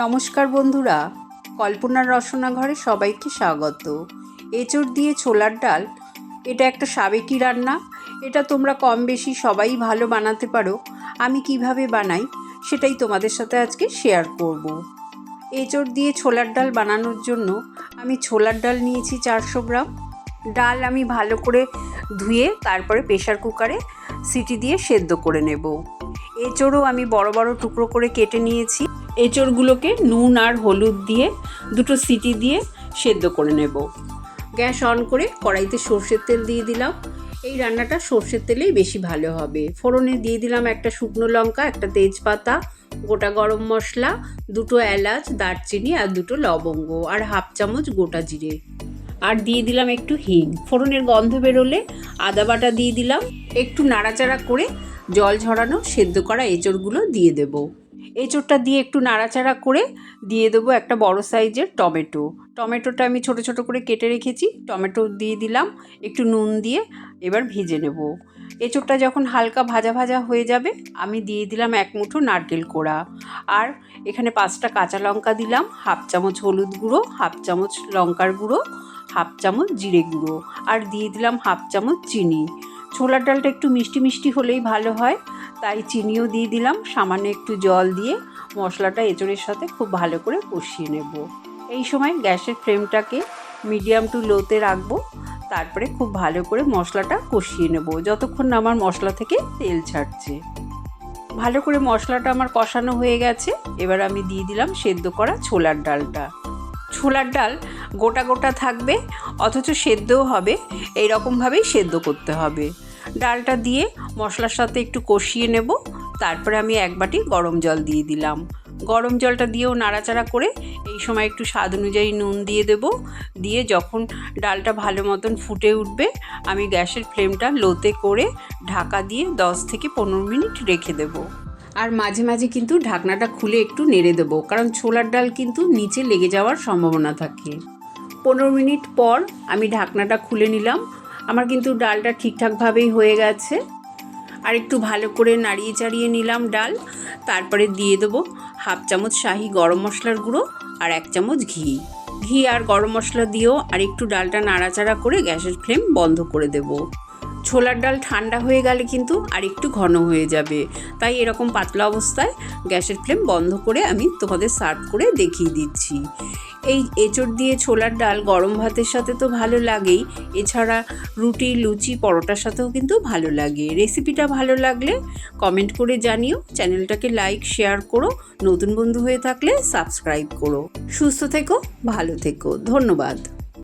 নমস্কার বন্ধুরা, কল্পনার রসনা ঘরে সবাইকে স্বাগত। এঁচোড় দিয়ে ছোলার ডাল, এটা একটা সাবেকি রান্না। এটা তোমরা কম বেশি সবাই ভালো বানাতে পারো। আমি কিভাবে বানাই সেটাই তোমাদের সাথে আজকে শেয়ার করব। এঁচোড় দিয়ে ছোলার ডাল বানানোর জন্য আমি ছোলার ডাল নিয়েছি 400 গ্রাম। ডাল আমি ভালো করে ধুয়ে তারপরে প্রেসার কুকারে সিটি দিয়ে সেদ্ধ করে নেব। এঁচোড়ও আমি বড় বড় টুকরো করে কেটে নিয়েছি। এঁচোড়গুলোকে নুন আর হলুদ দিয়ে দুটো সিটি দিয়ে সেদ্ধ করে নেব। গ্যাস অন করে কড়াইতে সর্ষের তেল দিয়ে দিলাম। এই রান্নাটা সর্ষের তেলেই বেশি ভালো হবে। ফোড়নে দিয়ে দিলাম একটা শুকনো লঙ্কা, একটা তেজপাতা, গোটা গরম মশলা, দুটো এলাচ, দারচিনি আর দুটো লবঙ্গ আর হাফ চামচ গোটা জিরে, আর দিয়ে দিলাম একটু হিং। ফোড়নের গন্ধ বেরোলে আদা বাটা দিয়ে দিলাম। একটু নাড়াচাড়া করে জল ঝরানো সেদ্ধ করা এঁচোড়গুলো দিয়ে দেব। এঁচোড়টা দিয়ে একটু নাড়াচাড়া করে দিয়ে দেবো একটা বড় সাইজের টমেটোটা আমি ছোট ছোট করে কেটে রেখেছি। টমেটো দিয়ে দিলাম, একটু নুন দিয়ে এবার ভেজে নেব। এঁচোড়টা যখন হালকা ভাজা ভাজা হয়ে যাবে আমি দিয়ে দিলাম এক মুঠো নারকেল কোড়া, আর এখানে 5টা কাঁচা লঙ্কা দিলাম, হাফ চামচ হলুদ গুঁড়ো, হাফ চামচ লঙ্কার গুঁড়ো, হাফ চামচ জিরে গুঁড়ো, আর দিয়ে দিলাম হাফ চামচ চিনি। ছোলার ডালটা একটু মিষ্টি মিষ্টি হলেই ভালো হয়, তাই চিনিও দিয়ে দিলাম। সামান্য একটু জল দিয়ে মশলাটা এঁচোড়ের সাথে খুব ভালো করে কষিয়ে নেব। এই সময় গ্যাসের ফ্লেমটাকে মিডিয়াম টু লোতে রাখবো। তারপরে খুব ভালো করে মশলাটা কষিয়ে নেব যতক্ষণ না আমার মশলা থেকে তেল ছাড়ছে। ভালো করে মশলাটা আমার কষানো হয়ে গেছে। এবার আমি দিয়ে দিলাম সেদ্ধ করা ছোলার ডালটা। ছোলার ডাল গোটা গোটা থাকবে, অথচ সেদ্ধও হবে। এই রকমভাবেই সেদ্ধ করতে হবে। ডালটা দিয়ে মশলার সাথে একটু কষিয়ে নেব। তারপরে আমি এক বাটি গরম জল দিয়ে দিলাম। গরম জলটা দিয়েও নাড়াচাড়া করে এই সময় একটু স্বাদ অনুযায়ী নুন দিয়ে দেব। দিয়ে যখন ডালটা ভালো মতন ফুটে উঠবে আমি গ্যাসের ফ্লেমটা লোতে করে ঢাকা দিয়ে 10 থেকে 15 মিনিট রেখে দেব। আর মাঝে মাঝে কিন্তু ঢাকনাটা খুলে একটু নেড়ে দেবো, কারণ ছোলার ডাল কিন্তু নিচে লেগে যাওয়ার সম্ভাবনা থাকে। 15 মিনিট পর আমি ঢাকনাটা খুলে নিলাম। আমার কিন্তু ডালটা ঠিকঠাকভাবেই হয়ে গেছে। আর একটু ভালো করে নাড়িয়ে চাড়িয়ে নিলাম ডাল। তারপরে দিয়ে দেবো হাফ চামচ শাহি গরম মশলার গুঁড়ো আর 1 চামচ ঘি আর গরম মশলা দিয়েও আর একটু ডালটা নাড়াচাড়া করে গ্যাসের ফ্লেম বন্ধ করে দেব। ছোলার ডাল ঠান্ডা হয়ে গেলে কিন্তু আর একটু ঘন হয়ে যাবে, তাই এরকম পাতলা অবস্থায় গ্যাসের ফ্লেম বন্ধ করে আমি তোমাদের সার্ভ করে দেখিয়ে দিচ্ছি। এই এঁচোড় দিয়ে ছোলার ডাল গরম ভাতের সাথে তো ভালো লাগেই, এছাড়া রুটি, লুচি, পরোটার সাথেও কিন্তু ভালো লাগে। রেসিপিটা ভালো লাগলে কমেন্ট করে জানিও। চ্যানেলটাকে লাইক শেয়ার করো। নতুন বন্ধু হয়ে থাকলে সাবস্ক্রাইব করো। সুস্থ থেকো, ভালো থেকো। ধন্যবাদ।